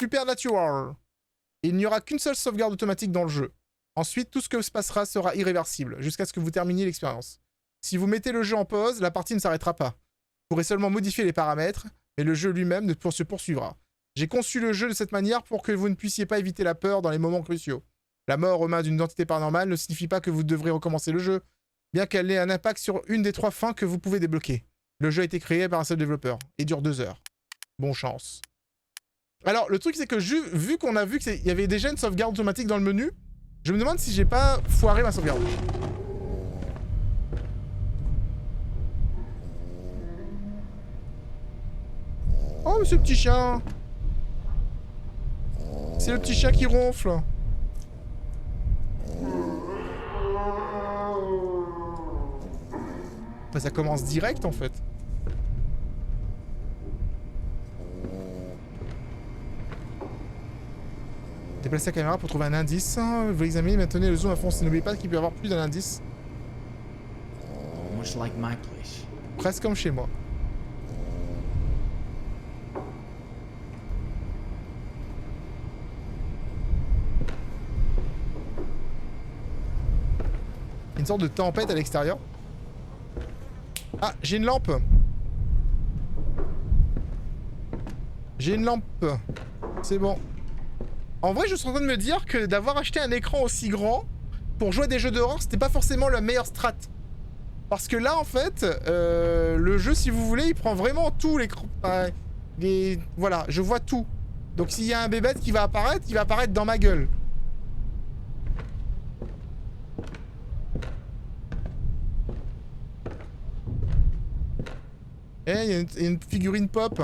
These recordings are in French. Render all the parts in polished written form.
Supernatural. Il n'y aura qu'une seule sauvegarde automatique dans le jeu. Ensuite, tout ce que se passera sera irréversible, jusqu'à ce que vous terminiez l'expérience. Si vous mettez le jeu en pause, la partie ne s'arrêtera pas. Vous pourrez seulement modifier les paramètres, mais le jeu lui-même se poursuivra. J'ai conçu le jeu de cette manière pour que vous ne puissiez pas éviter la peur dans les moments cruciaux. La mort aux mains d'une entité paranormale ne signifie pas que vous devrez recommencer le jeu, bien qu'elle ait un impact sur une des 3 fins que vous pouvez débloquer. Le jeu a été créé par un seul développeur et dure 2 heures. Bon chance. Alors, le truc, c'est que vu qu'on a vu qu'il y avait déjà une sauvegarde automatique dans le menu, je me demande si j'ai pas foiré ma sauvegarde. Oh, ce petit chien! C'est le petit chien qui ronfle. Bah, ça commence direct, en fait. Déplacez la caméra pour trouver un indice. Vous l'examinez, maintenez le zoom à fond. N'oubliez pas qu'il peut y avoir plus d'un indice. Presque comme chez moi. Une sorte de tempête à l'extérieur. Ah, j'ai une lampe. J'ai une lampe. C'est bon. En vrai, je suis en train de me dire que d'avoir acheté un écran aussi grand pour jouer à des jeux d'horreur, c'était pas forcément la meilleure strat. Parce que là, en fait, le jeu, si vous voulez, il prend vraiment tout l'écran. Voilà, je vois tout. Donc s'il y a un bébête qui va apparaître, il va apparaître dans ma gueule. Eh, il y a une figurine pop.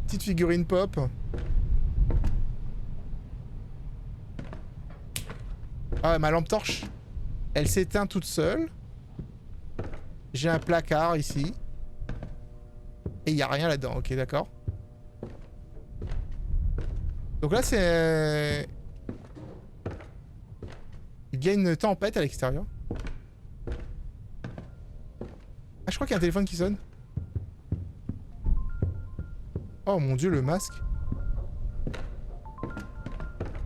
Petite figurine pop. Ah ouais, ma lampe torche. Elle s'éteint toute seule. J'ai un placard ici. Et il n'y a rien là-dedans. Ok, d'accord. Donc là, c'est... Il y a une tempête à l'extérieur. Ah, je crois qu'il y a un téléphone qui sonne. Oh mon dieu, le masque.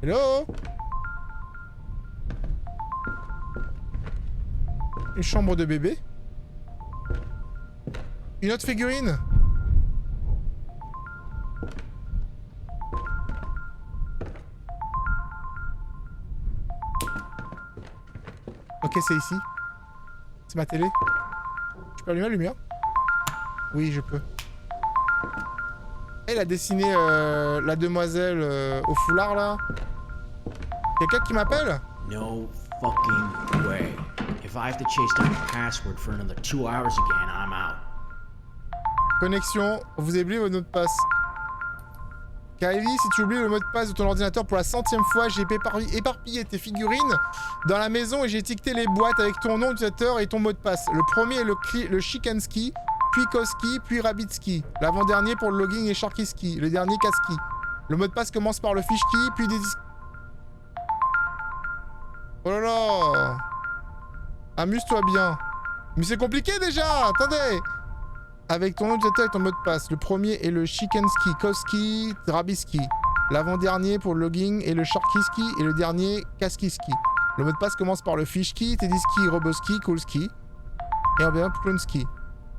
Hello? Une chambre de bébé. Une autre figurine. Ok, c'est ici. C'est ma télé. Je peux allumer la lumière? Oui, je peux. Elle a dessiné la demoiselle au foulard là. Quelqu'un qui m'appelle? No fucking way. If I have to chase down the password for another 2 hours again, I'm out. Connexion, vous oubliez votre mot de passe. Kylie, si tu oublies le mot de passe de ton ordinateur pour la 100e fois, j'ai éparpillé tes figurines dans la maison et j'ai étiqueté les boîtes avec ton nom d'utilisateur et ton mot de passe. Le premier est le Chikenski, puis Koski, puis Rabbitski. L'avant-dernier pour le login est Sharkiski, le dernier Kaski. Le mot de passe commence par le Fishki, puis des... Oh là là! Amuse-toi bien. Mais c'est compliqué déjà! Attendez! Avec ton nom d'utilisateur et ton mot de passe. Le premier est le Chikenski, Koski, Rabiski. L'avant-dernier pour le login est le Sharkiski et le dernier Kaskiski. Le mot de passe commence par le Fishki, Teddyski, Roboski, Coolski. Et bien Plunski.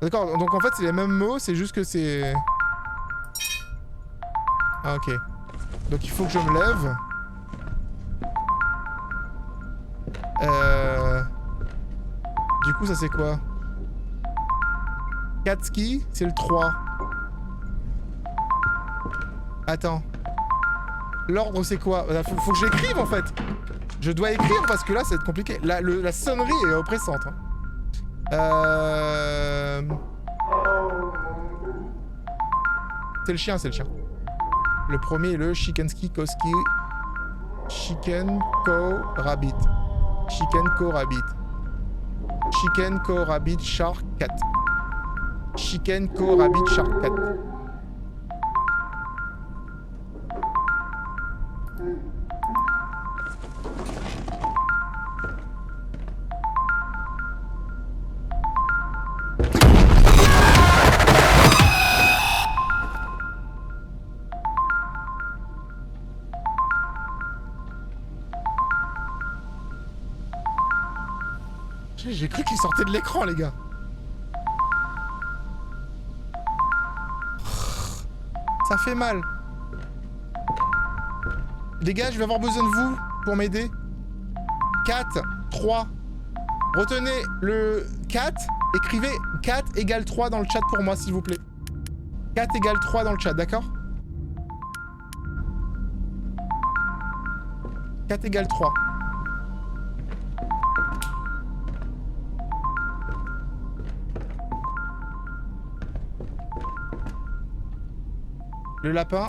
D'accord, donc en fait c'est les mêmes mots, c'est juste que c'est... Ah ok. Donc il faut que je me lève. Du coup ça c'est quoi? Katski, c'est le 3. Attends. L'ordre c'est quoi? Faut que j'écrive en fait. Je dois écrire parce que là ça va être compliqué. La sonnerie est oppressante. Hein. C'est le chien, c'est le chien. Le premier est le Chikenski, Koski, Chicken, Ko, Rabbit. Chicken, Ko, Rabbit. Chicken, Ko, Rabbit, Shark, Cat. Chicken, Ko, Rabbit, Shark, Cat. J'ai cru qu'il sortait de l'écran, les gars. Ça fait mal. Les gars, je vais avoir besoin de vous pour m'aider. 4, 3. Retenez le 4. Écrivez 4 égale 3 dans le chat pour moi, s'il vous plaît. 4 égale 3 dans le chat, d'accord? 4 égale 3. Le lapin.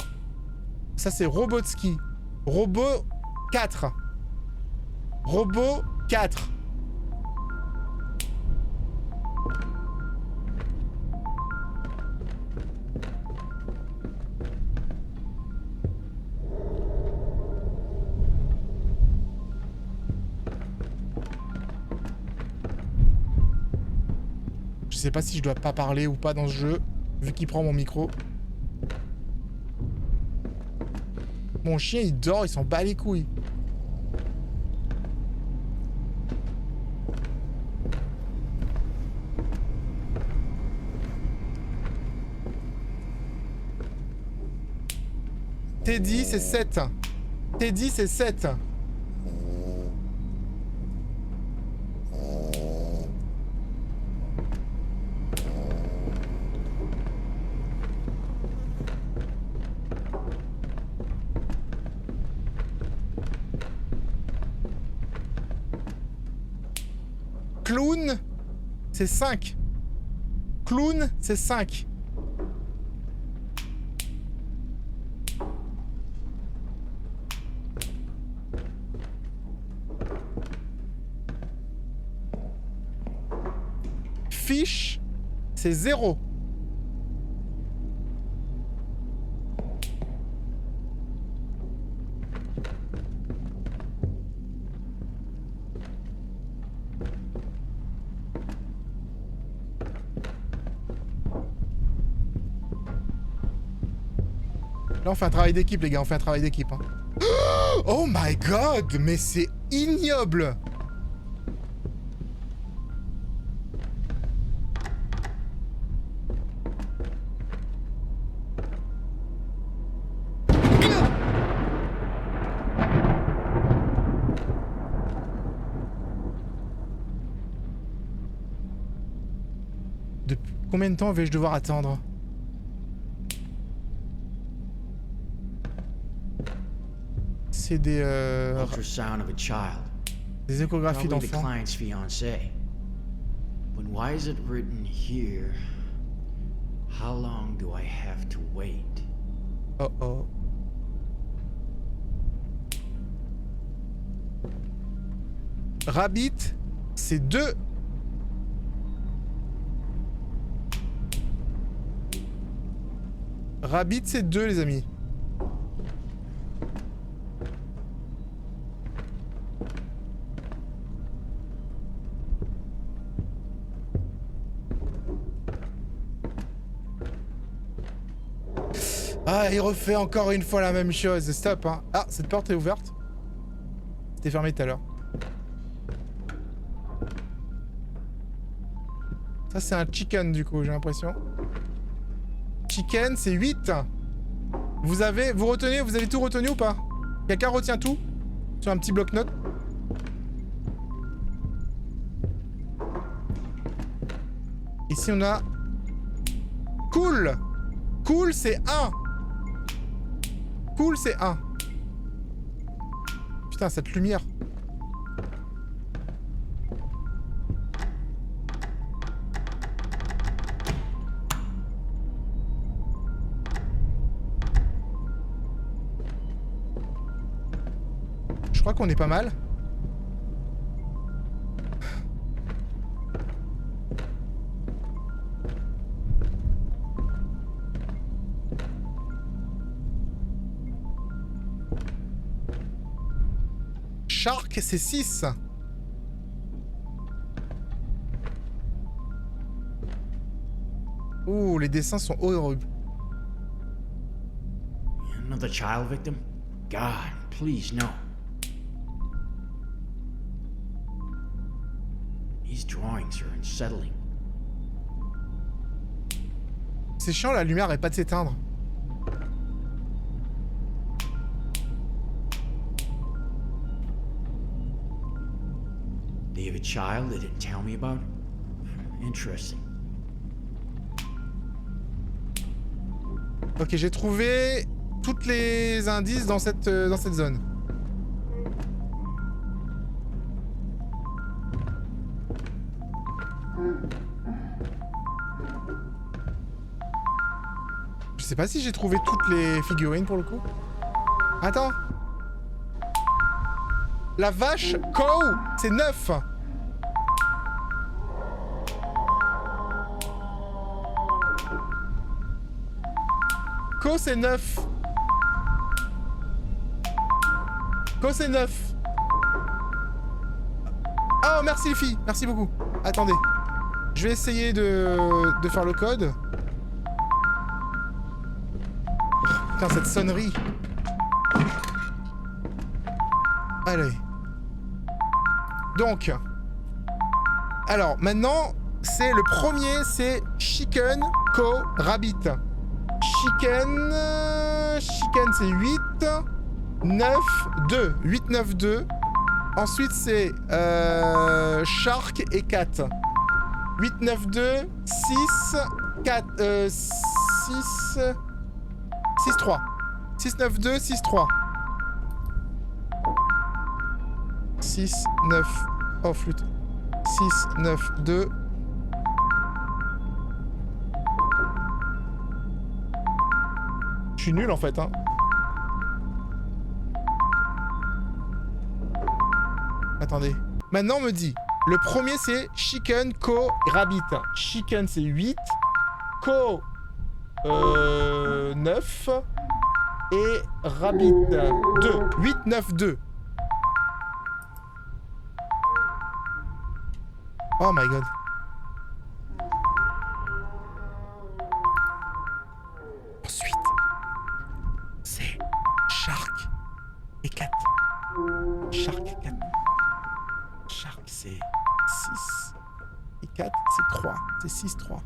Ça, c'est Robotski. Robot 4. Robot 4. Je sais pas si je dois pas parler ou pas dans ce jeu, vu qu'il prend mon micro. Mon chien, il dort, il s'en bat les couilles. Teddy, c'est 7. Teddy, c'est 7. Clown, c'est 5. Clown, c'est 5. Fish, c'est 0. Là, on fait un travail d'équipe, les gars. On fait un travail d'équipe. Hein. Oh my god! Mais c'est ignoble! Depuis combien de temps vais-je devoir attendre? C'est des Ultrasound of a child. des échographies Probably the d'enfants. client's fiancée. But why is it written here? How long do I have to wait? Oh oh. Rabbit, c'est 2. Rabbit, c'est 2, les amis. Ah, il refait encore une fois la même chose. Stop, hein. Ah, cette porte est ouverte. C'était fermé tout à l'heure. Ça, c'est un chicken, du coup, j'ai l'impression. Chicken, c'est 8. Vous retenez, vous avez tout retenu ou pas? Quelqu'un retient tout? Sur un petit bloc-notes? Ici, on a... Cool! Cool, c'est 1. Cool, c'est 1. Putain, cette lumière. Je crois qu'on est pas mal. Shark, c'est 6. Ouh, les dessins sont horribles. Another child victim? God, please no. He's these drawings are unsettling. C'est chiant, la lumière arrête pas de s'éteindre. They have a child they didn't tell me about? Interesting. Ok, j'ai trouvé toutes les indices dans cette zone. Je sais pas si j'ai trouvé toutes les figurines pour le coup. Attends. La vache Cow, c'est 9. Co c'est 9. Co c'est 9. Oh merci les filles, merci beaucoup. Attendez. Je vais essayer de faire le code. Putain cette sonnerie. Allez. Donc. Alors maintenant, c'est le premier, c'est Chicken Co Rabbit. Chicken c'est 8, 9, 2. 8, 9, 2. Ensuite c'est Shark et Cat. 8, 9, 2, 6, 4, 6, 6, 3. 6, 9, 2, 6, 3. 6, 9, oh flûte. 6, 9, 2. Je suis nul en fait, hein. Attendez. Maintenant on me dit, le premier c'est Chicken, Co, Rabbit. Chicken c'est 8. Co, 9. Et Rabbit, 2. 8, 9, 2. Oh my god. Ensuite, c'est Shark et 4. Shark et 4. Shark c'est 6. Et 4 c'est 3. C'est 6, 3.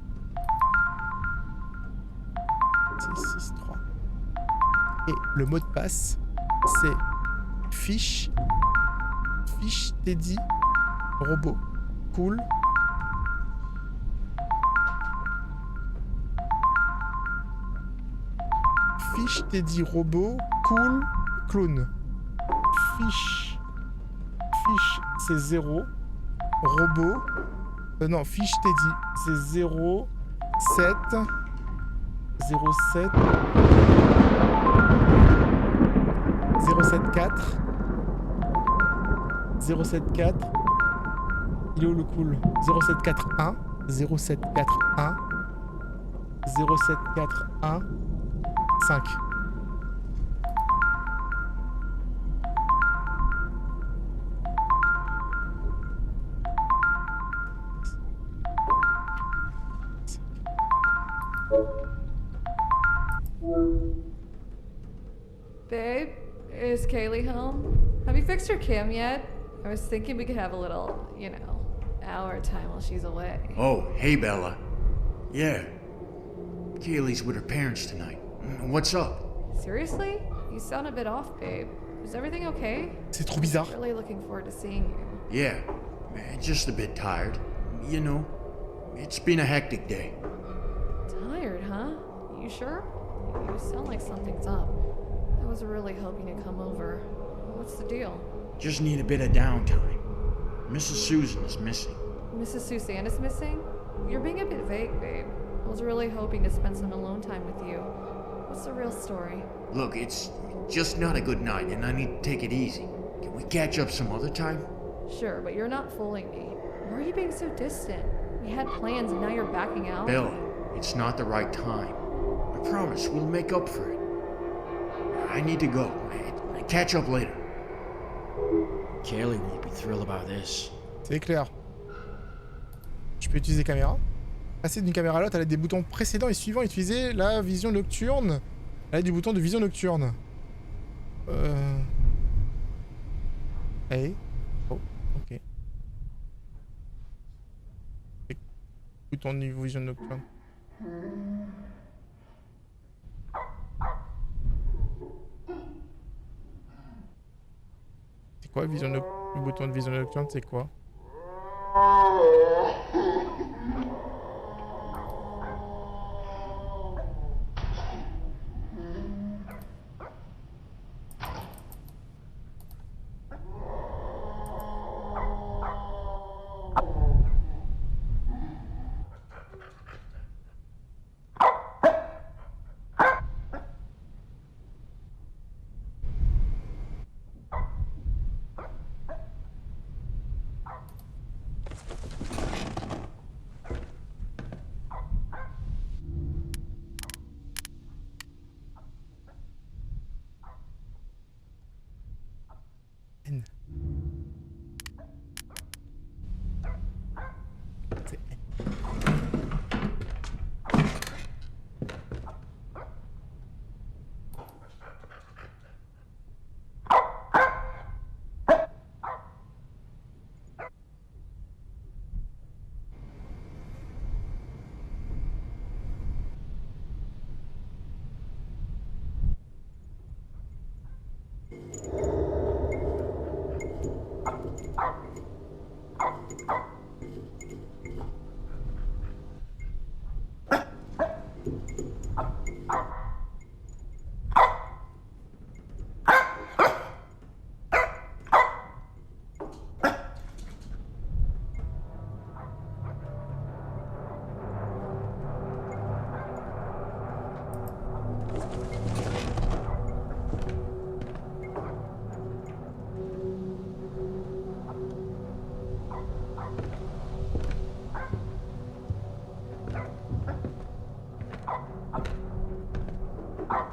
C'est 6, 3. Et le mot de passe, c'est Fish Teddy Robot. Cool. Fish Teddy Robot. Cool. Clown. Fish c'est 0. Robot. Non, Fish Teddy c'est 0. 7. 0, 7. 0, 7, 4. 0, 7, 4. Il est où le cool? 0, 7, 4, 1. 0, 7, 4, 1. 0, 7, 4, 1. 5. Babe, is Kaylee home? Have you fixed her cam yet? I was thinking we could have a little, you know, hour time while she's away. Oh, hey Bella. Yeah. Kaylee's with her parents tonight. What's up? Seriously? You sound a bit off, babe. Is everything okay? C'est trop bizarre. Really looking forward to seeing you. Yeah. Just a bit tired. You know, it's been a hectic day. Tired, huh? You sure? You sound like something's up. I was really hoping to come over. What's the deal? Just need a bit of downtime. Mrs. Susan is missing. Mrs. Suzanne is missing? You're being a bit vague, babe. I was really hoping to spend some alone time with you. What's the real story? Look, it's just not a good night and I need to take it easy. Can we catch up some other time? Sure, but you're not fooling me. Why are you being so distant? We had plans and now you're backing out? Bella, it's not the right time. I promise we'll make up for it. I need to go. Catch up later. Kaylee won't be thrilled about this. C'est clair. Je peux utiliser caméra. Passer d'une caméra à l'autre à l'aide des boutons précédents et suivants. Utiliser la vision nocturne à l'aide du bouton de vision nocturne. Hey. Oh, ok. Bouton de vision nocturne. C'est quoi le bouton de vision nocturne, c'est quoi?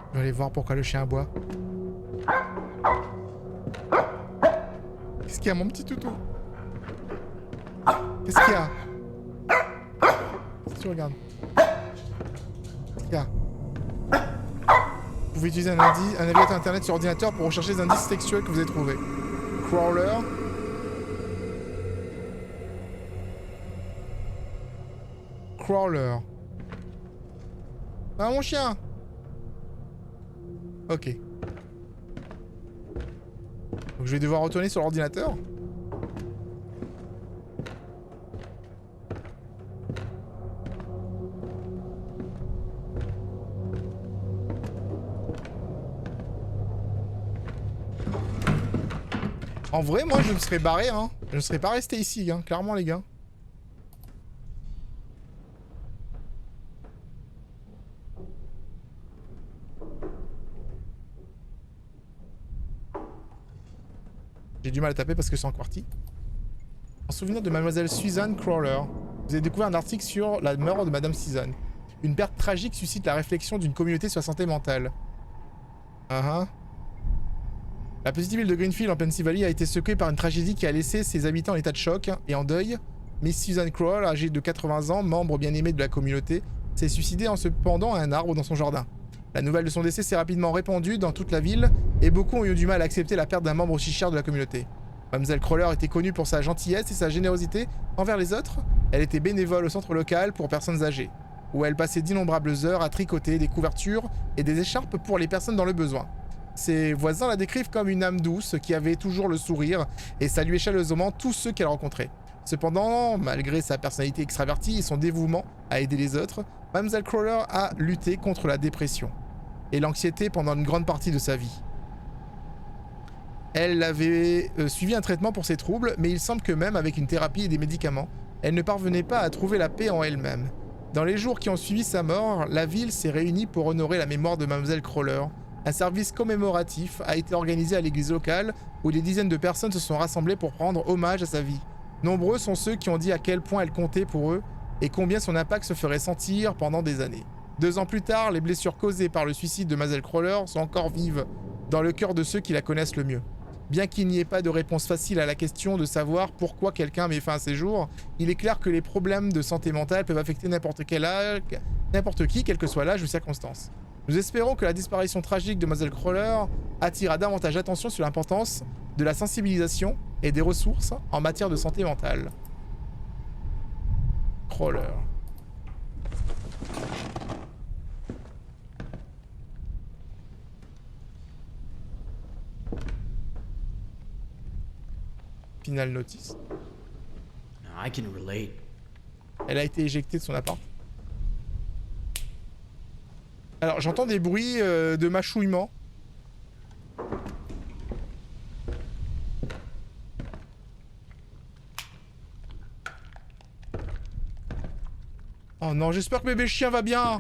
Je vais aller voir pourquoi le chien aboie. Qu'est-ce qu'il y a, mon petit toutou? Qu'est-ce qu'il y a? Qu'est-ce que tu regardes? Qu'est-ce qu'il y a? Vous pouvez utiliser un navigateur internet sur ordinateur pour rechercher les indices textuels que vous avez trouvés. Crawler. Crawler. Ah, mon chien! Ok. Donc je vais devoir retourner sur l'ordinateur. En vrai, moi je me serais barré, hein. Je ne serais pas resté ici, hein, clairement les gars. J'ai du mal à taper parce que c'est en QWERTY. En souvenir de Mademoiselle Susan Crawler, vous avez découvert un article sur la mort de Madame Susan. Une perte tragique suscite la réflexion d'une communauté sur la santé mentale. La petite ville de Greenfield en Pennsylvanie a été secouée par une tragédie qui a laissé ses habitants en état de choc et en deuil. Miss Susan Crawler, âgée de 80 ans, membre bien aimé de la communauté, s'est suicidée en se pendant à un arbre dans son jardin. La nouvelle de son décès s'est rapidement répandue dans toute la ville et beaucoup ont eu du mal à accepter la perte d'un membre aussi cher de la communauté. Mademoiselle Crawler était connue pour sa gentillesse et sa générosité envers les autres. Elle était bénévole au centre local pour personnes âgées, où elle passait d'innombrables heures à tricoter des couvertures et des écharpes pour les personnes dans le besoin. Ses voisins la décrivent comme une âme douce qui avait toujours le sourire et saluait chaleureusement tous ceux qu'elle rencontrait. Cependant, malgré sa personnalité extravertie et son dévouement à aider les autres, Mademoiselle Crawler a lutté contre la dépression et l'anxiété pendant une grande partie de sa vie. Elle avait suivi un traitement pour ses troubles, mais il semble que même avec une thérapie et des médicaments, elle ne parvenait pas à trouver la paix en elle-même. Dans les jours qui ont suivi sa mort, la ville s'est réunie pour honorer la mémoire de Mademoiselle Crawler. Un service commémoratif a été organisé à l'église locale où des dizaines de personnes se sont rassemblées pour rendre hommage à sa vie. Nombreux sont ceux qui ont dit à quel point elle comptait pour eux et combien son impact se ferait sentir pendant des années. 2 ans plus tard, les blessures causées par le suicide de Mademoiselle Crawler sont encore vives dans le cœur de ceux qui la connaissent le mieux. Bien qu'il n'y ait pas de réponse facile à la question de savoir pourquoi quelqu'un met fin à ses jours, il est clair que les problèmes de santé mentale peuvent affecter n'importe qui, quel que soit l'âge ou circonstance. Nous espérons que la disparition tragique de Mademoiselle Crawler attirera davantage d'attention sur l'importance de la sensibilisation et des ressources en matière de santé mentale. Crawler. Spinal Notice. Now, I can relate. Elle a été éjectée de son appart. Alors, j'entends des bruits de mâchouillement. Oh non, j'espère que bébé chien va bien.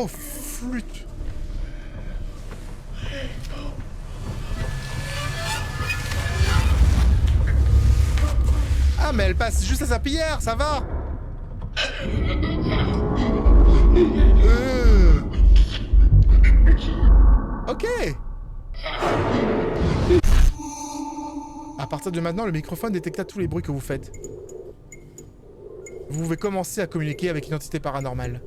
Oh, flûte. Ah, mais elle passe juste à sa pierre, ça va. Ok. À partir de maintenant, le microphone détecta tous les bruits que vous faites. Vous pouvez commencer à communiquer avec une entité paranormale.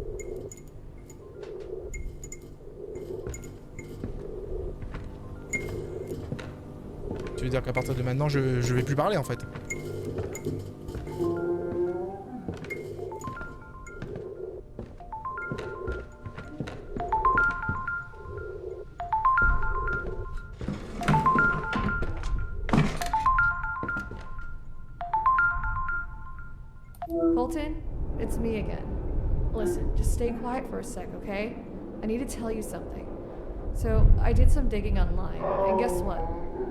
Tu veux dire qu'à partir de maintenant, je vais plus parler en fait. Colton, it's me again. Listen, just stay quiet for a sec, okay? I need to tell you something. So, I did some digging online, and guess what?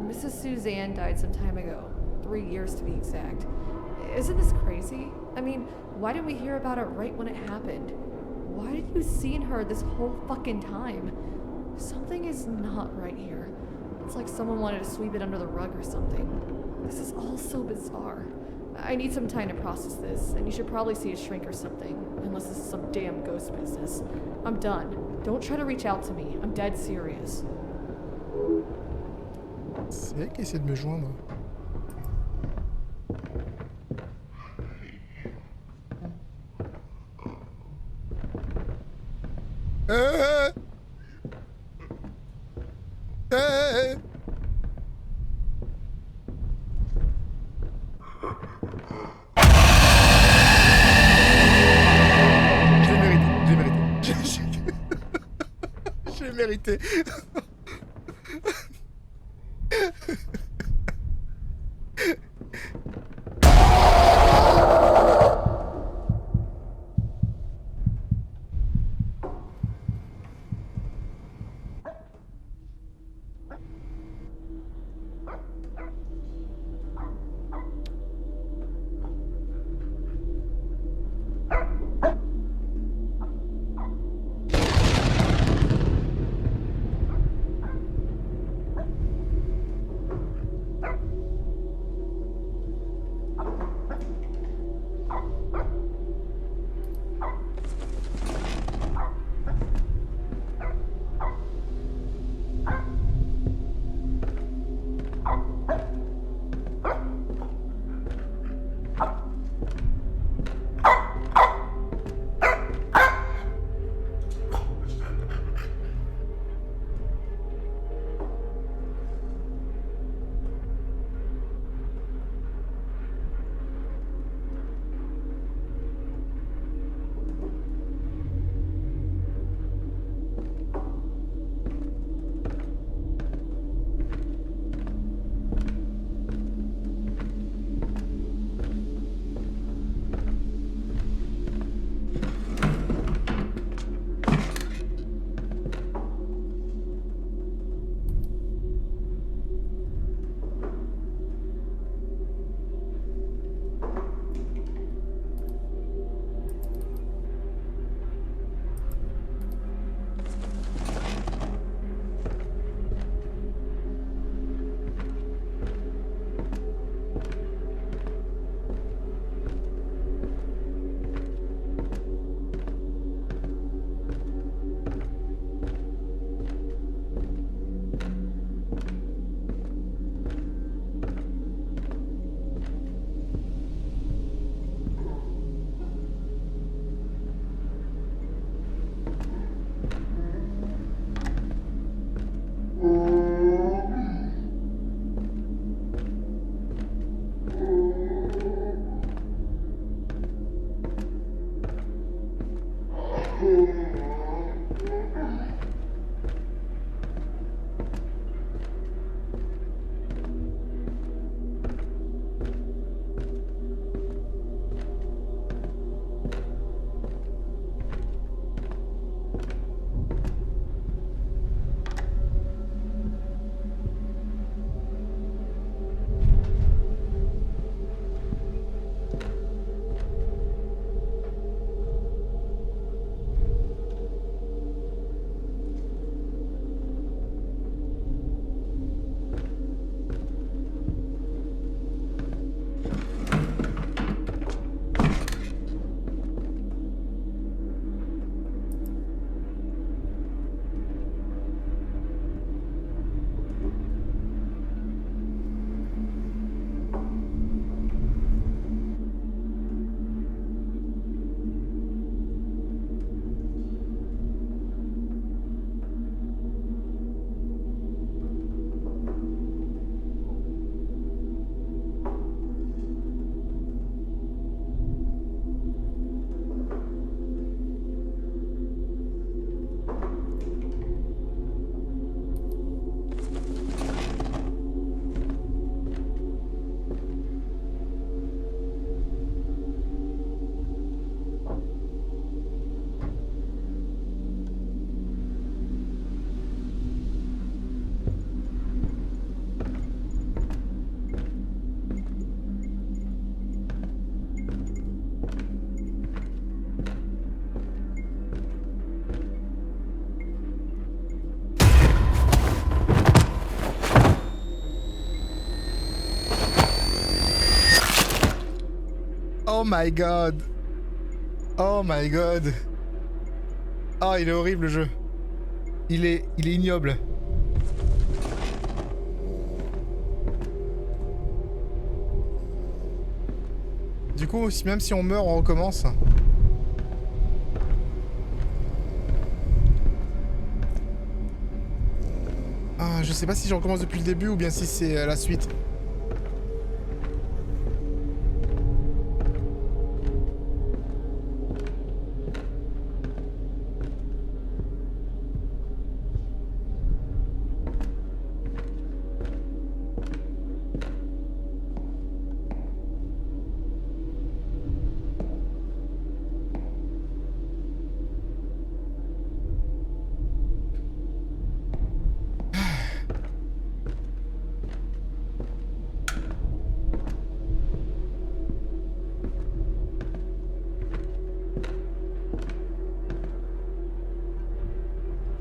Mrs. Suzanne died some time ago. 3 years to be exact. Isn't this crazy? I mean, why didn't we hear about it right when it happened? Why did you seen her this whole fucking time? Something is not right here. It's like someone wanted to sweep it under the rug or something. This is all so bizarre. I need some time to process this, and you should probably see a shrink or something, unless this is some damn ghost business. I'm done. Don't try to reach out to me. I'm dead serious. C'est elle qui essaie de me joindre. J'ai mérité. Oh my god. Oh my god. Oh, il est horrible le jeu. Il est ignoble. Du coup, même si on meurt, on recommence. Ah, je sais pas si je recommence depuis le début ou bien si c'est la suite.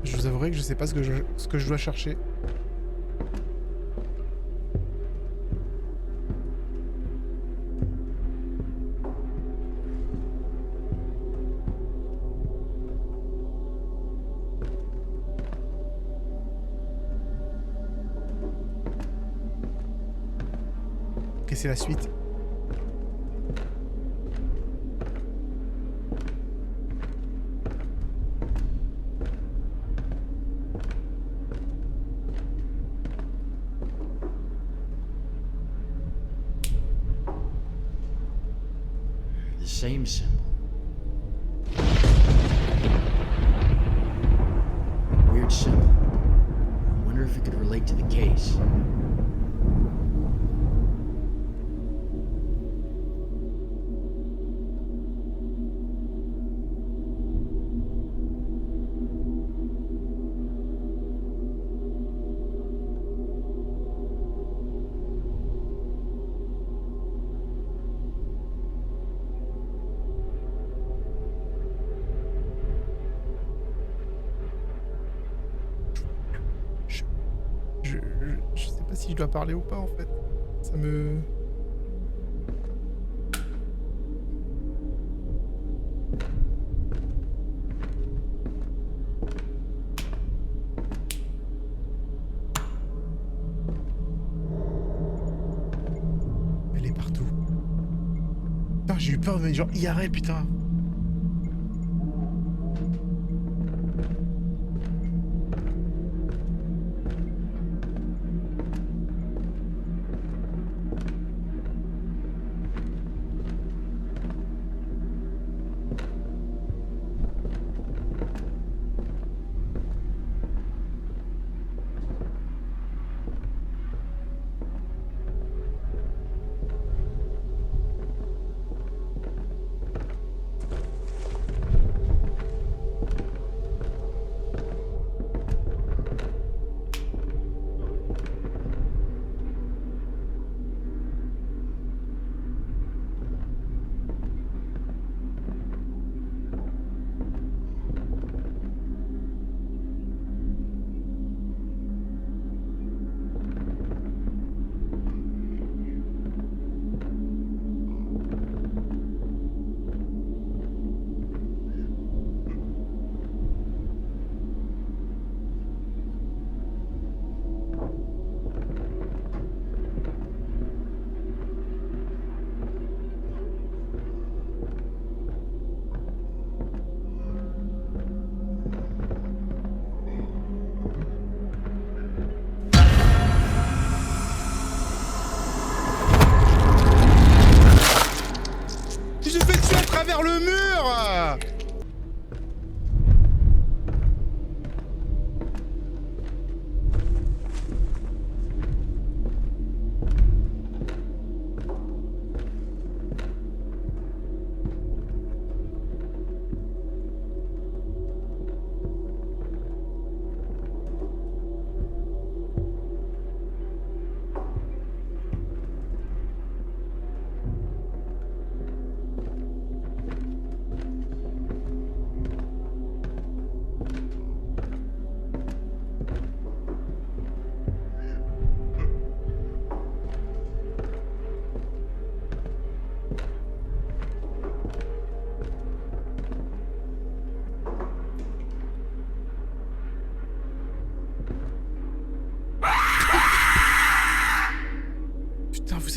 Je vous avouerai que je sais pas ce que je dois chercher. Ok, c'est la suite. The same symbol. Weird symbol. I wonder if it could relate to the case. Je sais pas si je dois parler ou pas en fait. Ça me... Elle est partout. Putain, j'ai eu peur de genre IRL, putain.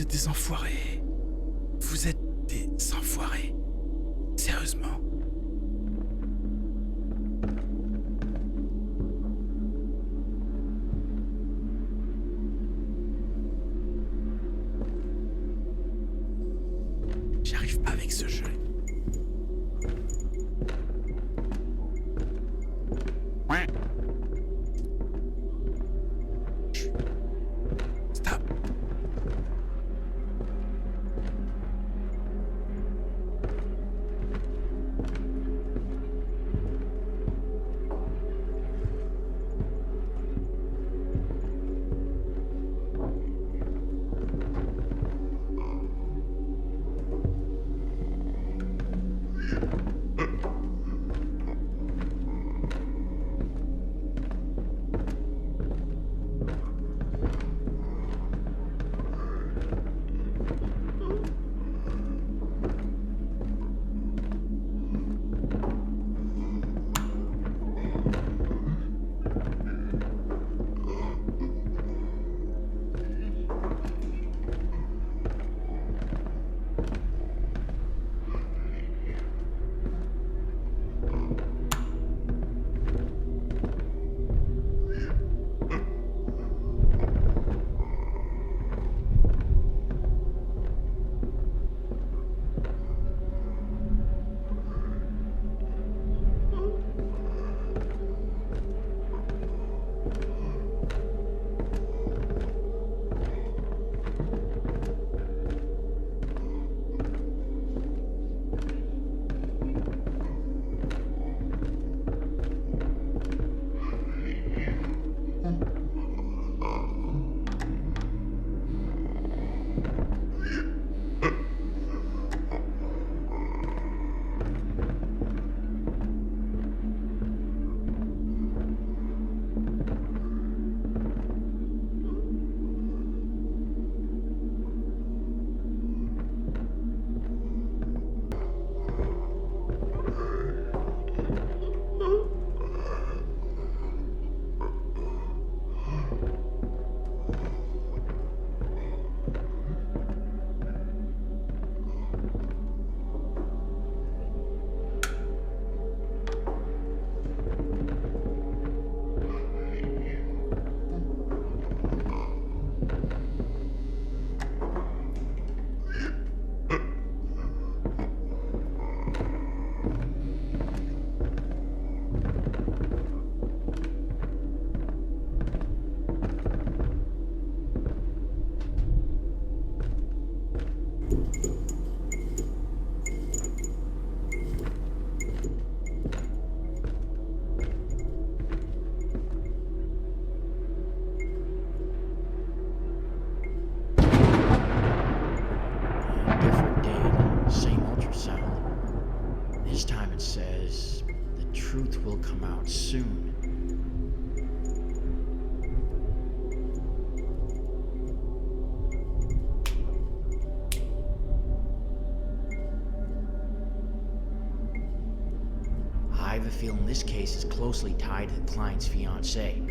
êtes des enfoirés. Vous êtes des enfoirés. Sérieusement. J'y arrive pas avec ce jeu. Stop. Different date, same ultrasound. This time it says the truth will come out soon. I have a feeling this case is closely tied to the client's fiancée.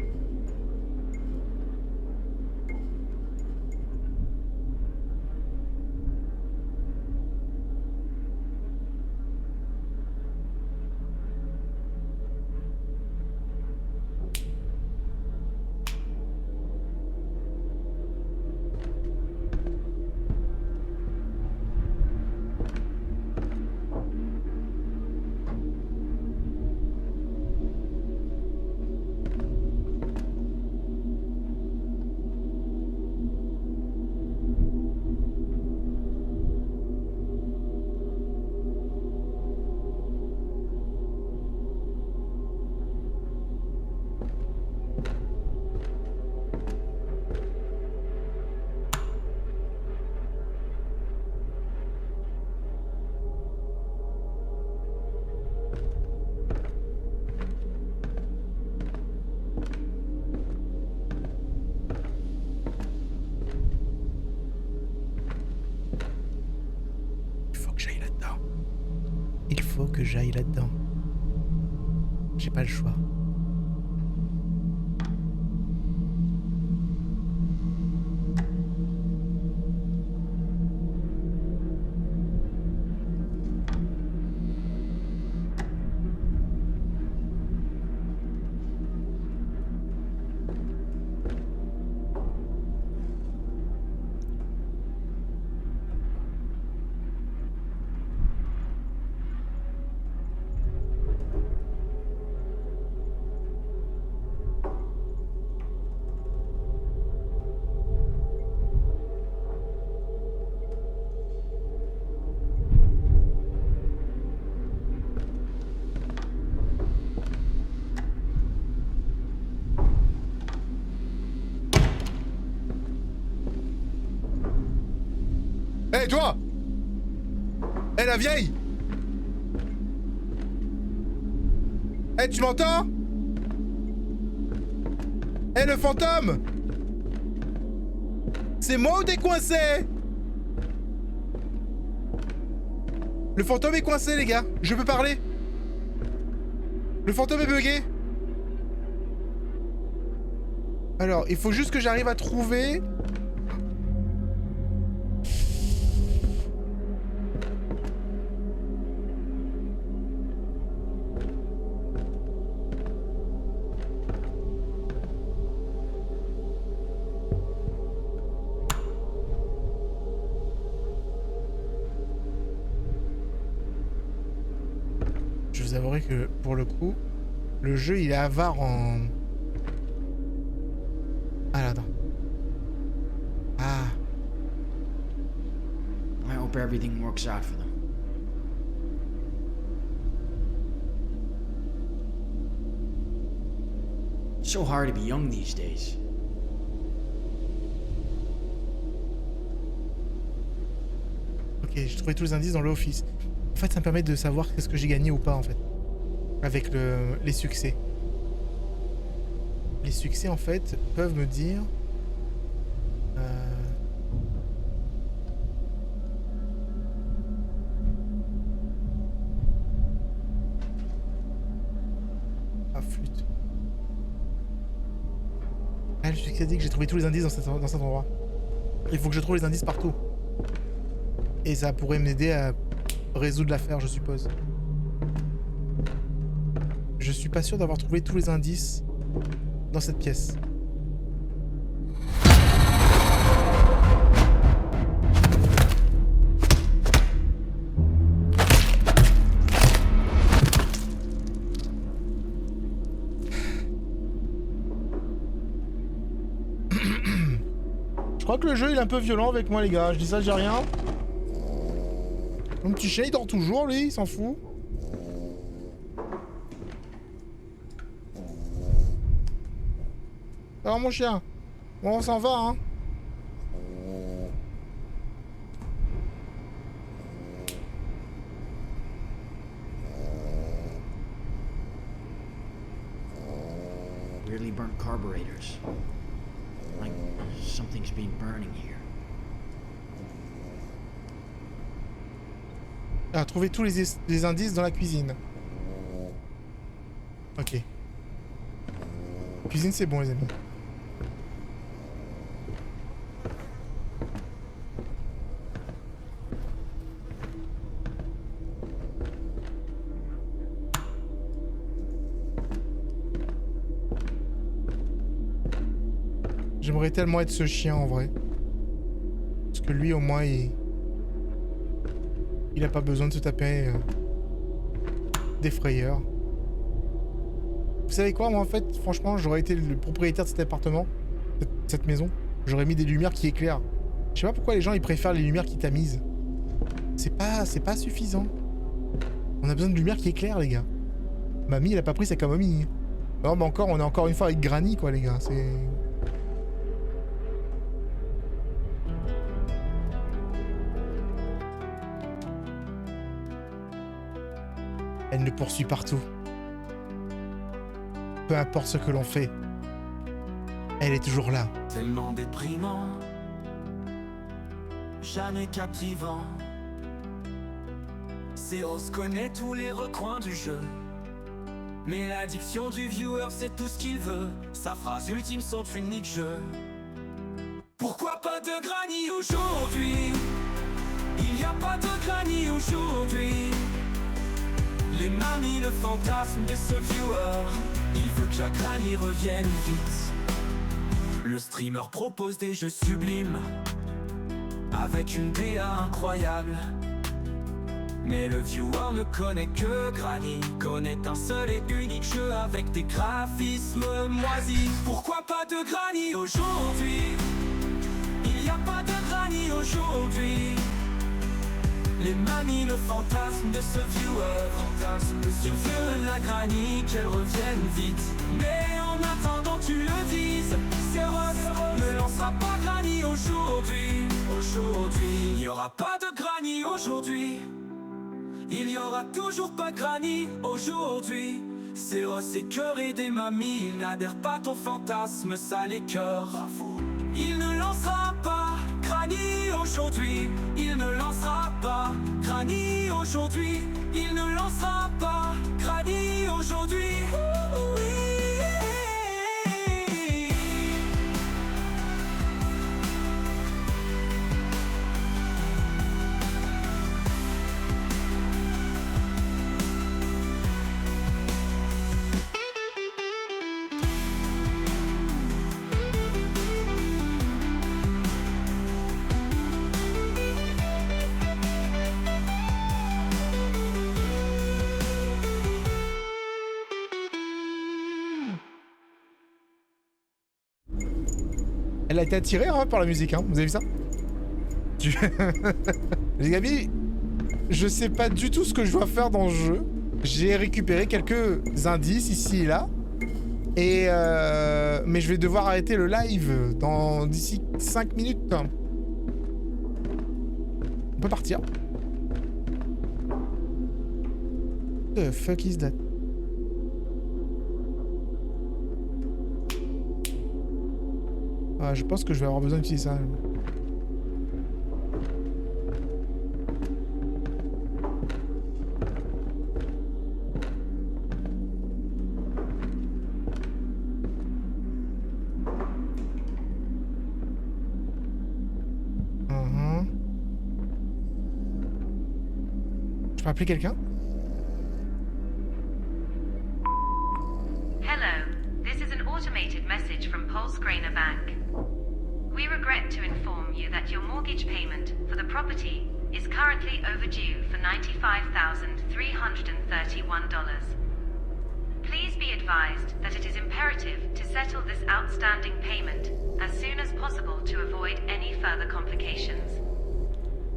Il faut que j'aille là-dedans. J'ai pas le choix. Hé, toi! Hé, la vieille! Hé, tu m'entends? Hé, le fantôme! C'est moi ou t'es coincé? Le fantôme est coincé, les gars. Je peux parler. Le fantôme est bugué. Alors, il faut juste que j'arrive à trouver... Je vous avouerai que, pour le coup, le jeu, il est avare en... Ah, là, attends. Ah. I hope everything works out for them. It's so hard to be young these days. Ok, j'ai trouvé tous les indices dans le office. En fait, ça me permet de savoir qu'est-ce que j'ai gagné ou pas, en fait. Avec les succès. Les succès, en fait, peuvent me dire... Ah, flûte. Ah, le succès dit que j'ai trouvé tous les indices dans cet endroit. Il faut que je trouve les indices partout. Et ça pourrait m'aider à résoudre l'affaire, je suppose. Je suis pas sûr d'avoir trouvé tous les indices dans cette pièce. Je crois que le jeu il est un peu violent avec moi, les gars. Je dis ça, j'ai rien. Mon petit chien il dort toujours, lui, il s'en fout. Alors mon chien, bon, on s'en va, hein. Weirdly burnt carburetors. Like something's been burning here. Ah, trouver tous les indices dans la cuisine. Ok. Cuisine, c'est bon, les amis. J'aimerais tellement être ce chien, en vrai. Parce que lui, au moins, il a pas besoin de se taper des frayeurs. Vous savez quoi, moi en fait, franchement, j'aurais été le propriétaire de cet appartement, cette maison. J'aurais mis des lumières qui éclairent. Je sais pas pourquoi les gens ils préfèrent les lumières qui tamisent. C'est pas suffisant. On a besoin de lumières qui éclairent, les gars. Mamie, elle a pas pris sa camomille. Non, mais encore, on est encore une fois avec Granny, quoi, les gars. C'est... Elle nous poursuit partout. Peu importe ce que l'on fait, elle est toujours là. Tellement déprimant, jamais captivant. Zeros connaît tous les recoins du jeu, mais l'addiction du viewer c'est tout ce qu'il veut. Sa phrase ultime son unique jeu. Pourquoi pas de Granny aujourd'hui? Il n'y a pas de Granny aujourd'hui. Les mamies, le fantasme de ce viewer. Il veut que la Granny revienne vite. Le streamer propose des jeux sublimes, avec une DA incroyable. Mais le viewer ne connaît que Granny, connaît un seul et unique jeu avec des graphismes moisis. Pourquoi pas de Granny aujourd'hui? Il n'y a pas de Granny aujourd'hui. Les mamies, le fantasme de ce viewer. Tu veux la Granny, qu'elle revienne vite. Mais en attendant tu le dises, Zeros ne lancera pas Granny aujourd'hui. Aujourd'hui, n'y aura pas de granny aujourd'hui. Il y aura toujours pas de granny aujourd'hui. C'est Ross et cœur et des mamies. Il n'adhère pas ton fantasme, ça les cœurs. Il ne lancera pas granny aujourd'hui. Il ne lancera pas granny aujourd'hui. Il ne lancera pas granny aujourd'hui. Elle a été attirée hein, par la musique, hein. Vous avez vu ça? Les amis, je sais pas du tout ce que je dois faire dans le jeu. J'ai récupéré quelques indices ici et là. Et mais je vais devoir arrêter le live d'ici 5 minutes. On peut partir. The fuck is that? Ah, je pense que je vais avoir besoin d'utiliser ça. Je peux appeler quelqu'un? Hello, this is an automated message from Polsgrainer Bank. We regret to inform you that your mortgage payment for the property is currently overdue for $95,331. Please be advised that it is imperative to settle this outstanding payment as soon as possible to avoid any further complications.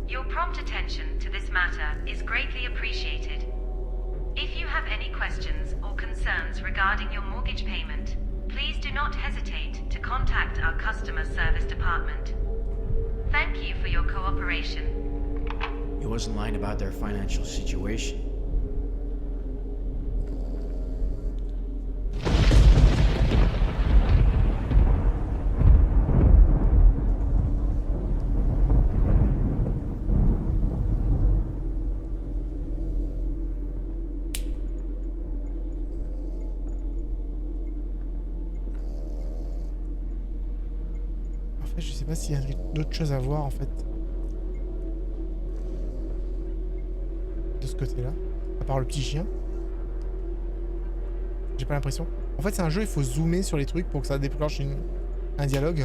Your prompt attention to this matter is greatly appreciated. If you have any questions or concerns regarding your mortgage payment, please do not hesitate to contact our customer service department. Thank you for your cooperation. He wasn't lying about their financial situation. Je sais pas s'il y a d'autres choses à voir en fait. De ce côté-là. À part le petit chien. J'ai pas l'impression. En fait c'est un jeu, il faut zoomer sur les trucs pour que ça déclenche un dialogue.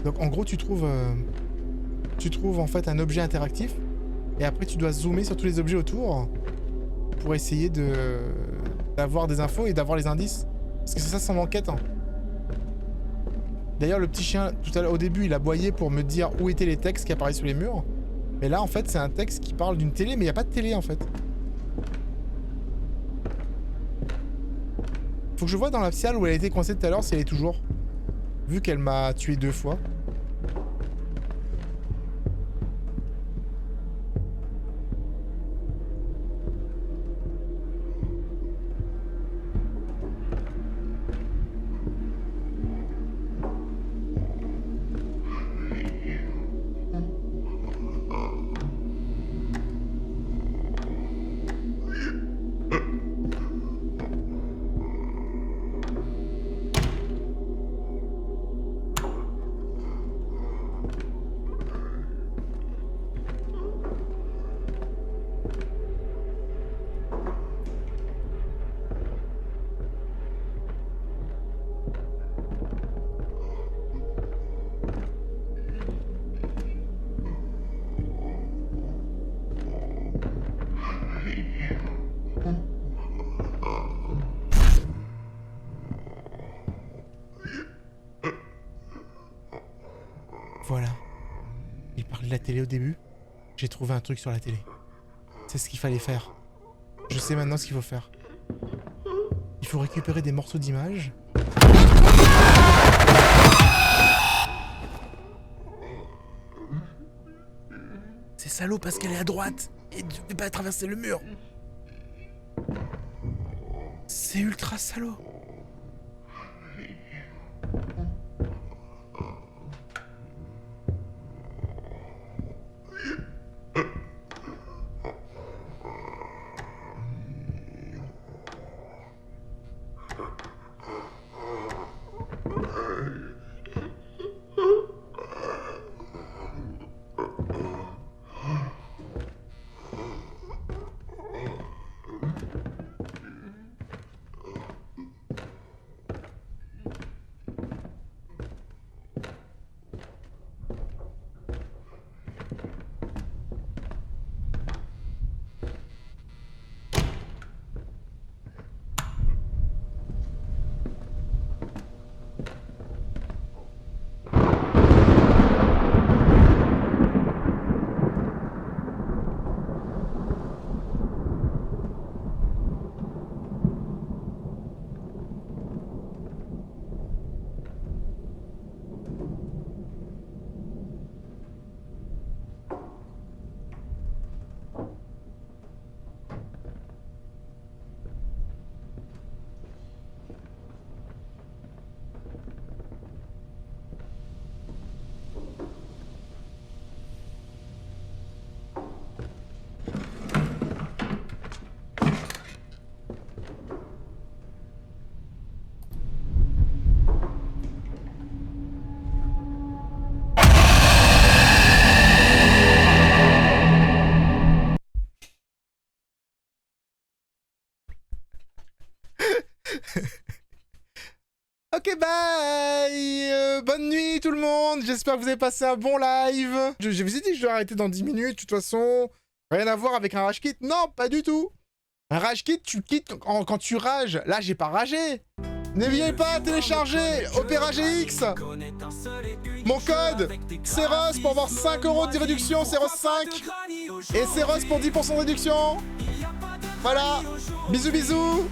Donc en gros tu trouves en fait un objet interactif. Et après tu dois zoomer sur tous les objets autour. Pour essayer d'avoir des infos et d'avoir les indices. Parce que c'est ça son enquête. Hein. D'ailleurs, le petit chien, tout à l'heure, au début, il a aboyé pour me dire où étaient les textes qui apparaissent sur les murs. Mais là, en fait, c'est un texte qui parle d'une télé, mais il n'y a pas de télé, en fait. Faut que je vois dans la salle où elle a été coincée tout à l'heure si elle est toujours. Vu qu'elle m'a tué 2 fois. Voilà. Il parlait de la télé au début. J'ai trouvé un truc sur la télé. C'est ce qu'il fallait faire. Je sais maintenant ce qu'il faut faire. Il faut récupérer des morceaux d'image. salaud parce qu'elle est à droite. Et tu peux pas traverser le mur. C'est ultra salaud. Ok, bye. Bonne nuit tout le monde. J'espère que vous avez passé un bon live. Je vous ai dit que je dois arrêter dans 10 minutes. De toute façon, rien à voir avec un rage quit. Non, pas du tout. Un rage quit, tu quittes quand tu rages. Là, j'ai pas ragé. N'oubliez pas à télécharger Opera GX. Mon code, Ceros pour avoir 5 € de réduction, Ceros5. Et Ceros pour 10% de réduction. Voilà. Bisous, bisous.